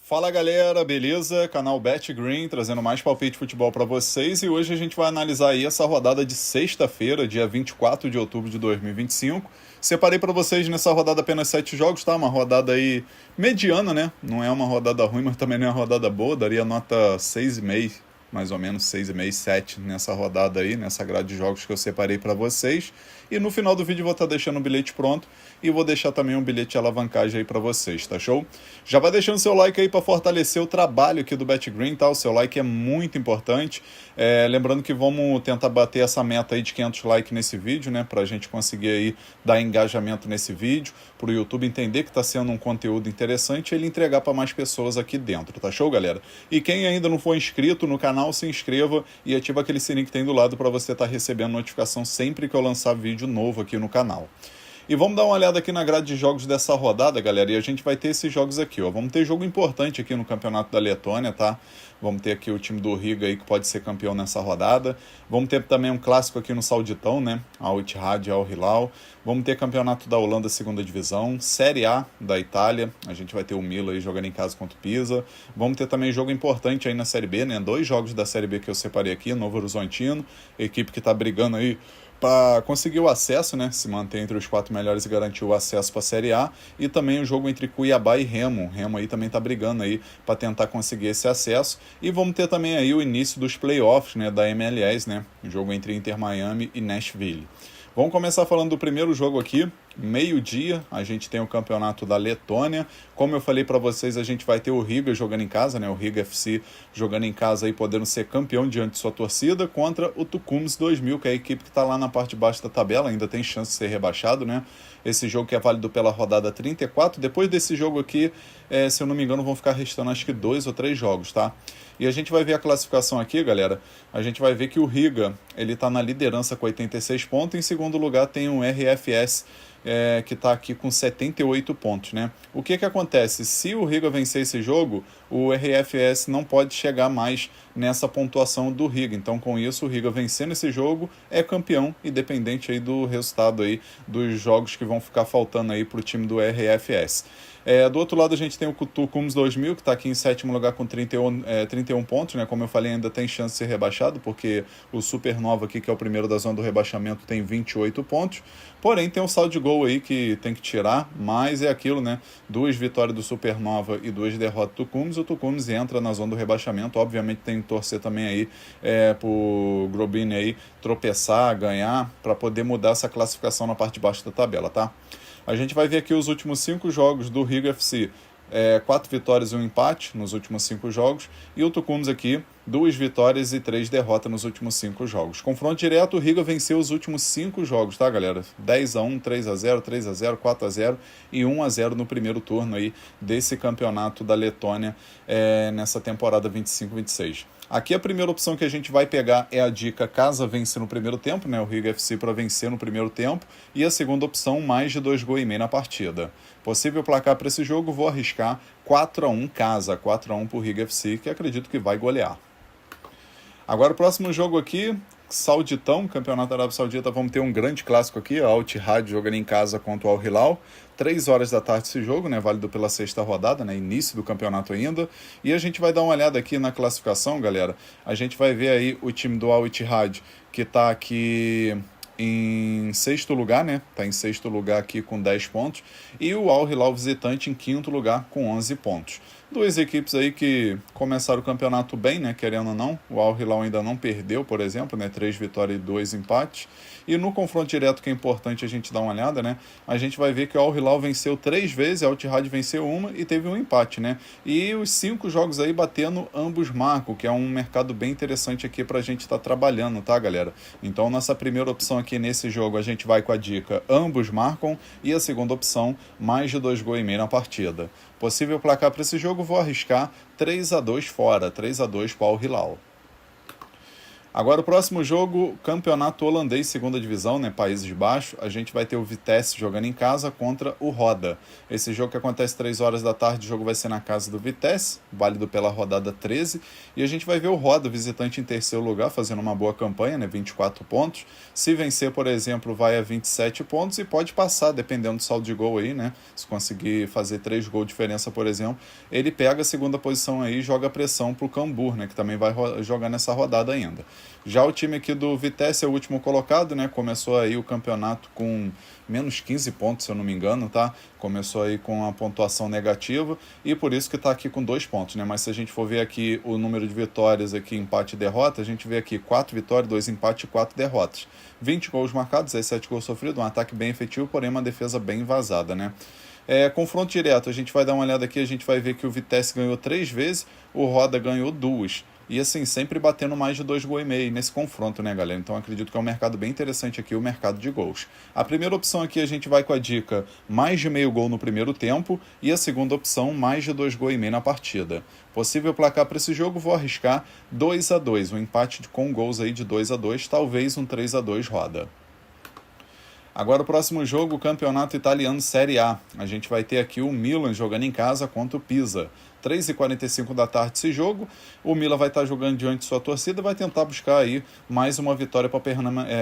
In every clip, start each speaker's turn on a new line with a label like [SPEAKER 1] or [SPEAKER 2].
[SPEAKER 1] Fala galera, beleza? Canal Bet Green trazendo mais palpite de futebol para vocês e hoje a gente vai analisar aí essa rodada de sexta-feira, dia 24 de outubro de 2025. Separei para vocês nessa rodada apenas 7 jogos, tá? Uma rodada aí mediana, né? Não é uma rodada ruim, mas também não é uma rodada boa, daria nota 6,5, mais ou menos 6,5, 7 nessa rodada aí, nessa grade de jogos que eu separei para vocês. E no final do vídeo eu vou estar deixando o bilhete pronto e vou deixar também um bilhete de alavancagem aí para vocês, tá show? Já vai deixando seu like aí para fortalecer o trabalho aqui do BetGreen, tá? O seu like é muito importante. Lembrando que vamos tentar bater essa meta aí de 500 likes nesse vídeo, né? Pra gente conseguir aí dar engajamento nesse vídeo, pro YouTube entender que tá sendo um conteúdo interessante e ele entregar para mais pessoas aqui dentro, tá show, galera? E quem ainda não for inscrito no canal, se inscreva e ativa aquele sininho que tem do lado para você estar recebendo notificação sempre que eu lançar vídeo novo aqui no canal. E vamos dar uma olhada aqui na grade de jogos dessa rodada, galera, e a gente vai ter esses jogos aqui, ó. Vamos ter jogo importante aqui no Campeonato da Letônia, tá? Vamos ter aqui o time do Riga aí que pode ser campeão nessa rodada. Vamos ter também um clássico aqui no Sauditão, né? Al Ittihad e Al Hilal. Vamos ter campeonato da Holanda, segunda divisão. Série A da Itália. A gente vai ter o Milan aí jogando em casa contra o Pisa. Vamos ter também jogo importante aí na Série B, né? 2 jogos da Série B que eu separei aqui. Novo Horizontino, equipe que tá brigando aí para conseguir o acesso, né? Se manter entre os 4 melhores e garantir o acesso para a Série A. E também o jogo entre Cuiabá e Remo. O Remo aí também tá brigando aí para tentar conseguir esse acesso. E vamos ter também aí o início dos playoffs, né, da MLS, né? O jogo entre Inter Miami e Nashville. Vamos começar falando do primeiro jogo aqui, meio-dia, a gente tem o campeonato da Letônia. Como eu falei para vocês, a gente vai ter o Riga jogando em casa, né? O Riga FC jogando em casa e podendo ser campeão diante de sua torcida contra o Tukums 2000, que é a equipe que está lá na parte de baixo da tabela, ainda tem chance de ser rebaixado, né? Esse jogo que é válido pela rodada 34. Depois desse jogo aqui, se eu não me engano, vão ficar restando acho que 2 ou 3 jogos, tá? E a gente vai ver a classificação aqui, galera. A gente vai ver que o Riga, ele tá na liderança com 86 pontos. Em segundo lugar tem o RFS, que está aqui com 78 pontos, né? O que acontece? Se o Riga vencer esse jogo, o RFS não pode chegar mais nessa pontuação do Riga. Então, com isso, o Riga vencendo esse jogo é campeão, independente aí do resultado aí dos jogos que vão ficar faltando aí para o time do RFS. Do outro lado a gente tem o Tukums 2000, que está aqui em sétimo lugar com 31 pontos, né? Como eu falei, ainda tem chance de ser rebaixado, porque o Supernova aqui, que é o primeiro da zona do rebaixamento, tem 28 pontos. Porém, tem um saldo de gol aí que tem que tirar, mas é aquilo, né? 2 vitórias do Supernova e 2 derrotas do Tukums. O Tukums entra na zona do rebaixamento. Obviamente tem que torcer também aí pro Grobin aí tropeçar, ganhar, para poder mudar essa classificação na parte de baixo da tabela, tá? A gente vai ver aqui os últimos 5 jogos do Riga FC. 4 vitórias e 1 empate nos últimos 5 jogos. E o Tukums aqui, 2 vitórias e 3 derrotas nos últimos 5 jogos. Confronto direto, o Riga venceu os últimos 5 jogos, tá, galera? 10-1, 3-0, 3-0, 4-0 e 1-0 no primeiro turno aí desse campeonato da Letônia nessa temporada 25-26. Aqui a primeira opção que a gente vai pegar é a dica casa vence no primeiro tempo, né? O Riga FC para vencer no primeiro tempo. E a segunda opção, mais de 2,5 gols na partida. Possível placar para esse jogo, vou arriscar 4-1 casa, 4-1 para o Riga FC, que acredito que vai golear. Agora o próximo jogo aqui, Sauditão, Campeonato da Arábia Saudita, vamos ter um grande clássico aqui, Al Ittihad jogando em casa contra o Al Hilal. 3 horas da tarde esse jogo, né, válido pela sexta rodada, né, início do campeonato ainda. E a gente vai dar uma olhada aqui na classificação, galera. A gente vai ver aí o time do Al Ittihad, que está aqui em sexto lugar, né? Tá em sexto lugar aqui com 10 pontos. E o Al Hilal visitante em quinto lugar com 11 pontos. Duas equipes aí que começaram o campeonato bem, né? Querendo ou não. O Al Hilal ainda não perdeu, por exemplo, né? 3 vitórias e 2 empates. E no confronto direto, que é importante a gente dar uma olhada, né? A gente vai ver que o Al Hilal venceu 3 vezes, a Al Ittihad venceu uma e teve um empate, né? E os 5 jogos aí batendo ambos marcam, que é um mercado bem interessante aqui pra gente estar trabalhando, tá, galera? Então, nossa primeira opção aqui nesse jogo, a gente vai com a dica ambos marcam e a segunda opção, mais de 2,5 gols na partida. Possível placar para esse jogo, vou arriscar 3-2 fora, 3-2 para o Hilal. Agora o próximo jogo, campeonato holandês, segunda divisão, né, Países Baixos. A gente vai ter o Vitesse jogando em casa contra o Roda. Esse jogo que acontece 3 horas da tarde, o jogo vai ser na casa do Vitesse, válido pela rodada 13. E a gente vai ver o Roda, visitante em terceiro lugar, fazendo uma boa campanha, né, 24 pontos. Se vencer, por exemplo, vai a 27 pontos e pode passar, dependendo do saldo de gol aí, né? Se conseguir fazer 3 gols de diferença, por exemplo, ele pega a segunda posição aí e joga pressão pro Cambuur, né, que também vai jogar nessa rodada ainda. Já o time aqui do Vitesse é o último colocado, né? Começou aí o campeonato com menos 15 pontos, se eu não me engano, tá? Começou aí com a pontuação negativa e por isso que está aqui com 2 pontos, né? Mas se a gente for ver aqui o número de vitórias aqui, empate e derrota, a gente vê aqui 4 vitórias, 2 empates e 4 derrotas. 20 gols marcados, 17 gols sofridos, um ataque bem efetivo, porém uma defesa bem vazada, né? Confronto direto, a gente vai dar uma olhada aqui, a gente vai ver que o Vitesse ganhou 3 vezes, o Roda ganhou 2. E assim, sempre batendo mais de 2,5 gols nesse confronto, né, galera? Então acredito que é um mercado bem interessante aqui, o mercado de gols. A primeira opção aqui a gente vai com a dica mais de meio gol no primeiro tempo e a segunda opção mais de 2,5 gols na partida. Possível placar para esse jogo, vou arriscar 2-2, um empate com gols aí de 2-2, talvez um 3-2 Roda. Agora o próximo jogo, o Campeonato Italiano Série A. A gente vai ter aqui o Milan jogando em casa contra o Pisa. 3h45 da tarde esse jogo, o Milan vai estar jogando diante de sua torcida, vai tentar buscar aí mais uma vitória para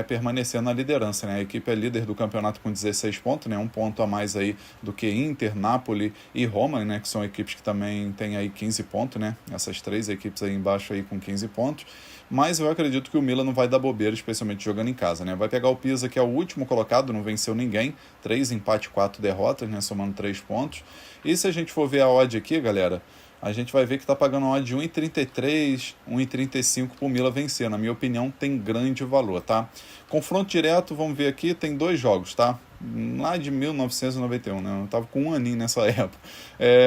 [SPEAKER 1] permanecer na liderança, né? A equipe é líder do campeonato com 16 pontos, né? Um ponto a mais aí do que Inter, Napoli e Roma, né? Que são equipes que também têm aí 15 pontos, né? Essas 3 equipes aí embaixo aí com 15 pontos. Mas eu acredito que o Milan não vai dar bobeira, especialmente jogando em casa, né? Vai pegar o Pisa, que é o último colocado, não venceu ninguém. 3 empates, 4 derrotas, né? Somando 3 pontos. E se a gente for ver a odd aqui, galera, a gente vai ver que está pagando uma odd de 1,33, 1,35 para o Milan vencer. Na minha opinião, tem grande valor, tá? Confronto direto, vamos ver aqui, tem 2 jogos, tá? Lá de 1991, né? Eu tava com um aninho nessa época.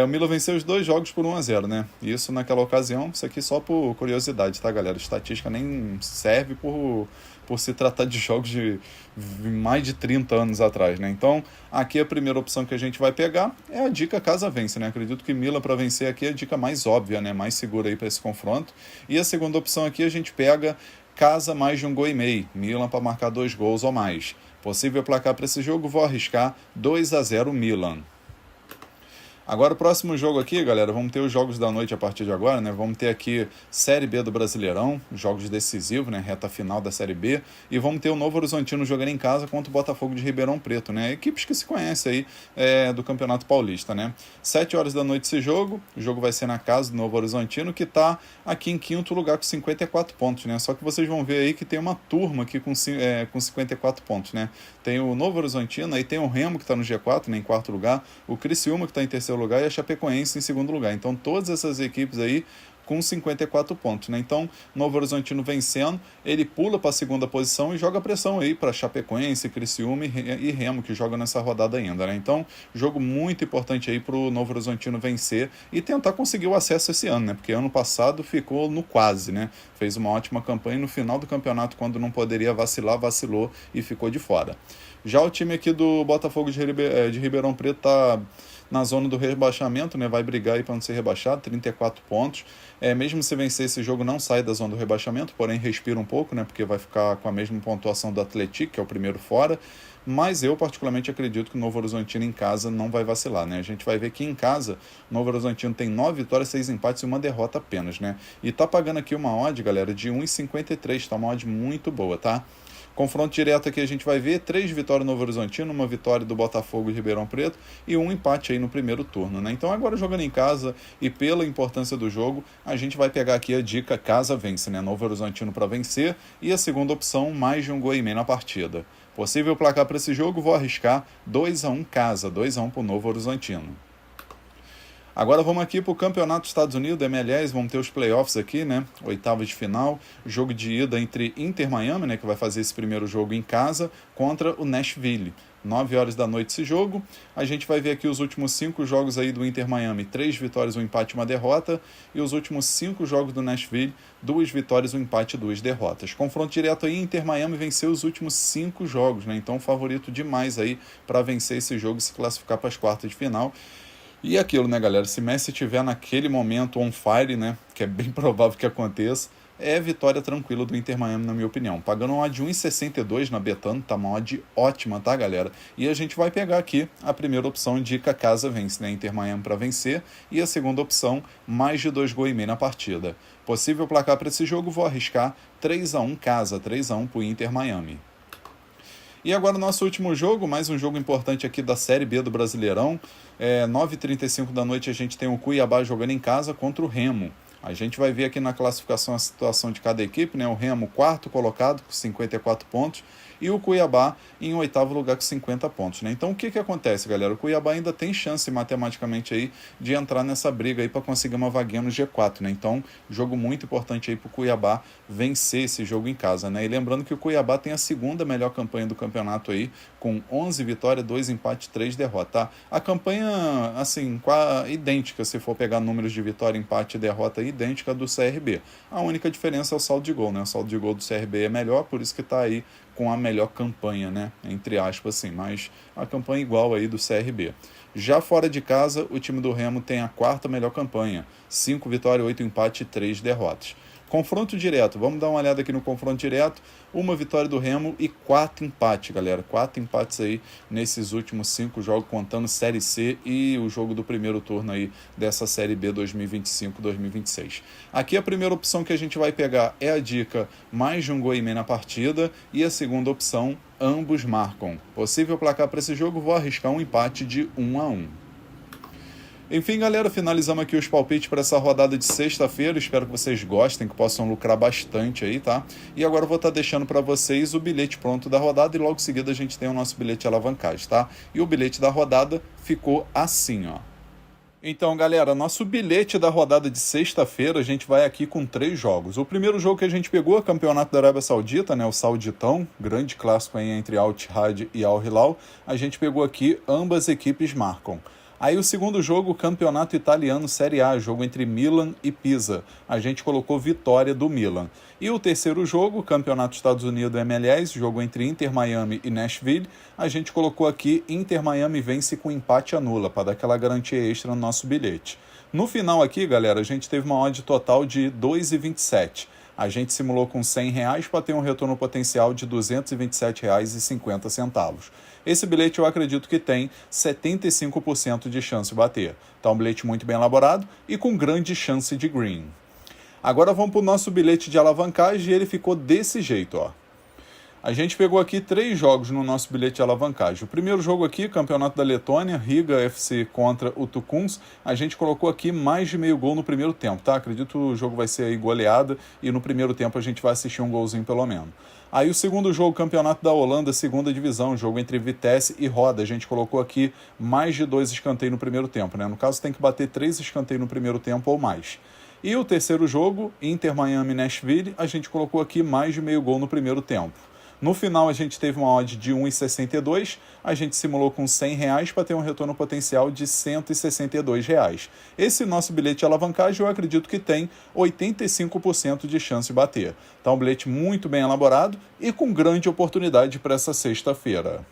[SPEAKER 1] O Milan venceu os 2 jogos por 1-0, né? Isso naquela ocasião, isso aqui só por curiosidade, tá, galera? Estatística nem serve por se tratar de jogos de mais de 30 anos atrás, né? Então, aqui a primeira opção que a gente vai pegar é a dica casa vence, né? Acredito que Milan para vencer aqui é a dica mais óbvia, né? Mais segura aí para esse confronto. E a segunda opção aqui a gente pega casa mais de 1,5 gols. Milan para marcar 2 gols ou mais. Possível placar para esse jogo, vou arriscar 2-0 Milan. Agora o próximo jogo aqui, galera, vamos ter os jogos da noite a partir de agora, né? Vamos ter aqui Série B do Brasileirão, jogos decisivos, né? Reta final da Série B. E vamos ter o Novo Horizontino jogando em casa contra o Botafogo de Ribeirão Preto, né? Equipes que se conhecem aí do Campeonato Paulista, né? 7 horas da noite esse jogo, o jogo vai ser na casa do Novo Horizontino, que está aqui em quinto lugar com 54 pontos, né? Só que vocês vão ver aí que tem uma turma aqui com 54 pontos, né? Tem o Novo Horizontino, aí tem o Remo que está no G4, né, em quarto lugar, o Criciúma que está em terceiro lugar e a Chapecoense em segundo lugar. Então todas essas equipes aí com 54 pontos, né? Então, Novo Horizontino vencendo, ele pula para a segunda posição e joga pressão aí para Chapecoense, Criciúma e Remo, que joga nessa rodada ainda, né? Então, jogo muito importante aí para o Novo Horizontino vencer e tentar conseguir o acesso esse ano, né? Porque ano passado ficou no quase, né? Fez uma ótima campanha e no final do campeonato, quando não poderia vacilar, vacilou e ficou de fora. Já o time aqui do Botafogo de Ribeirão Preto está na zona do rebaixamento, né? Vai brigar aí para não ser rebaixado, 34 pontos. Mesmo se vencer esse jogo, não sai da zona do rebaixamento, porém respira um pouco, né? Porque vai ficar com a mesma pontuação do Atlético, que é o primeiro fora. Mas eu particularmente acredito que o Novo Horizontino em casa não vai vacilar, né? A gente vai ver que em casa o Novo Horizontino tem 9 vitórias, 6 empates e 1 derrota apenas, né? E tá pagando aqui uma odd, galera, de 1,53, tá uma odd muito boa, tá? Confronto direto aqui a gente vai ver 3 vitórias do Novo Horizontino, 1 vitória do Botafogo de Ribeirão Preto e 1 empate aí no primeiro turno, né? Então agora jogando em casa e pela importância do jogo, a gente vai pegar aqui a dica casa vence, né? Novo Horizontino para vencer e a segunda opção mais de 1,5 gols na partida. Possível placar para esse jogo, vou arriscar 2-1 casa, 2-1 para o Novo Horizontino. Agora vamos aqui para o Campeonato dos Estados Unidos, MLS, vamos ter os playoffs aqui, né? Oitavas de final, jogo de ida entre Inter Miami, né? Que vai fazer esse primeiro jogo em casa, contra o Nashville. 9 horas da noite esse jogo. A gente vai ver aqui os últimos 5 jogos aí do Inter Miami, 3 vitórias, 1 empate e 1 derrota. E os últimos 5 jogos do Nashville, 2 vitórias, 1 empate e 2 derrotas. Confronto direto aí, Inter Miami venceu os últimos 5 jogos, né? Então favorito demais aí para vencer esse jogo e se classificar para as quartas de final. E aquilo, né, galera? Se Messi estiver naquele momento on fire, né, que é bem provável que aconteça, é vitória tranquila do Inter Miami, na minha opinião. Pagando uma odd de 1,62 na Betano, tá uma odd ótima, tá, galera? E a gente vai pegar aqui a primeira opção, indica casa vence, né? Inter Miami para vencer, e a segunda opção, mais de 2,5 gols na partida. Possível placar para esse jogo, vou arriscar 3-1 casa, 3-1 pro Inter Miami. E agora o nosso último jogo, mais um jogo importante aqui da Série B do Brasileirão. 9h35 da noite a gente tem o Cuiabá jogando em casa contra o Remo. A gente vai ver aqui na classificação a situação de cada equipe, né? O Remo, quarto colocado, com 54 pontos, e o Cuiabá em oitavo lugar com 50 pontos, né? Então o que acontece, galera? O Cuiabá ainda tem chance matematicamente aí de entrar nessa briga aí para conseguir uma vaguinha no G4, né? Então, jogo muito importante aí para o Cuiabá vencer esse jogo em casa, né? E lembrando que o Cuiabá tem a segunda melhor campanha do campeonato aí, com 11 vitórias, 2 empates, 3 derrotas, tá? A campanha, assim, idêntica, se for pegar números de vitória, empate e derrota, idêntica do CRB. A única diferença é o saldo de gol, né? O saldo de gol do CRB é melhor, por isso que tá aí com a melhor campanha, né? Entre aspas, assim, mas a campanha igual aí do CRB. Já fora de casa, o time do Remo tem a quarta melhor campanha. 5 vitórias, 8 empates e 3 derrotas. Confronto direto, vamos dar uma olhada aqui no confronto direto. Uma vitória do Remo e 4 empates, galera. 4 empates aí nesses últimos 5 jogos, contando Série C e o jogo do primeiro turno aí dessa Série B 2025-2026. Aqui a primeira opção que a gente vai pegar é a dica mais de 1,5 gols na partida, e a segunda opção, ambos marcam. Possível placar para esse jogo, vou arriscar um empate de 1-1. Enfim, galera, finalizamos aqui os palpites para essa rodada de sexta-feira. Espero que vocês gostem, que possam lucrar bastante aí, tá? E agora eu vou estar deixando para vocês o bilhete pronto da rodada e logo em seguida a gente tem o nosso bilhete de alavancagem, tá? E o bilhete da rodada ficou assim, ó. Então, galera, nosso bilhete da rodada de sexta-feira, a gente vai aqui com 3 jogos. O primeiro jogo que a gente pegou é o Campeonato da Arábia Saudita, né, o Sauditão, grande clássico aí entre Al Ittihad e Al Hilal. A gente pegou aqui, ambas equipes marcam. Aí o segundo jogo, o Campeonato Italiano Série A, jogo entre Milan e Pisa. A gente colocou vitória do Milan. E o terceiro jogo, o Campeonato Estados Unidos MLS, jogo entre Inter Miami e Nashville. A gente colocou aqui Inter Miami vence com empate anula, para dar aquela garantia extra no nosso bilhete. No final aqui, galera, a gente teve uma odd total de 2,27. A gente simulou com R$100 para ter um retorno potencial de R$ 227,50. Esse bilhete eu acredito que tem 75% de chance de bater. Tá um bilhete muito bem elaborado e com grande chance de green. Agora vamos para o nosso bilhete de alavancagem e ele ficou desse jeito, ó. A gente pegou aqui 3 jogos no nosso bilhete de alavancagem. O primeiro jogo aqui, Campeonato da Letônia, Riga FC contra o Tucuns. A gente colocou aqui mais de meio gol no primeiro tempo, tá? Acredito que o jogo vai ser aí goleada e no primeiro tempo a gente vai assistir um golzinho pelo menos. Aí o segundo jogo, Campeonato da Holanda, segunda divisão, jogo entre Vitesse e Roda. A gente colocou aqui mais de 2 escanteios no primeiro tempo, né? No caso tem que bater 3 escanteios no primeiro tempo ou mais. E o terceiro jogo, Inter Miami Nashville, a gente colocou aqui mais de meio gol no primeiro tempo. No final a gente teve uma odd de 1,62, a gente simulou com R$100 para ter um retorno potencial de R$162. Esse nosso bilhete de alavancagem eu acredito que tem 85% de chance de bater. Tá um bilhete muito bem elaborado e com grande oportunidade para essa sexta-feira.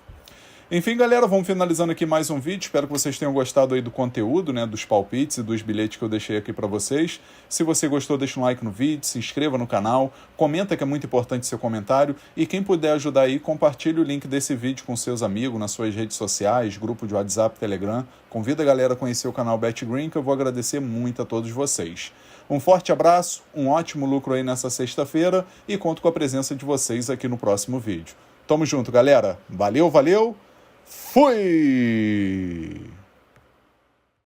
[SPEAKER 1] Enfim, galera, vamos finalizando aqui mais um vídeo. Espero que vocês tenham gostado aí do conteúdo, né, dos palpites e dos bilhetes que eu deixei aqui para vocês. Se você gostou, deixa um like no vídeo, se inscreva no canal, comenta, que é muito importante seu comentário, e quem puder ajudar aí, compartilhe o link desse vídeo com seus amigos nas suas redes sociais, grupo de WhatsApp, Telegram. Convida a galera a conhecer o canal BetGreen, que eu vou agradecer muito a todos vocês. Um forte abraço, um ótimo lucro aí nessa sexta-feira e conto com a presença de vocês aqui no próximo vídeo. Tamo junto, galera. Valeu, valeu! Fui!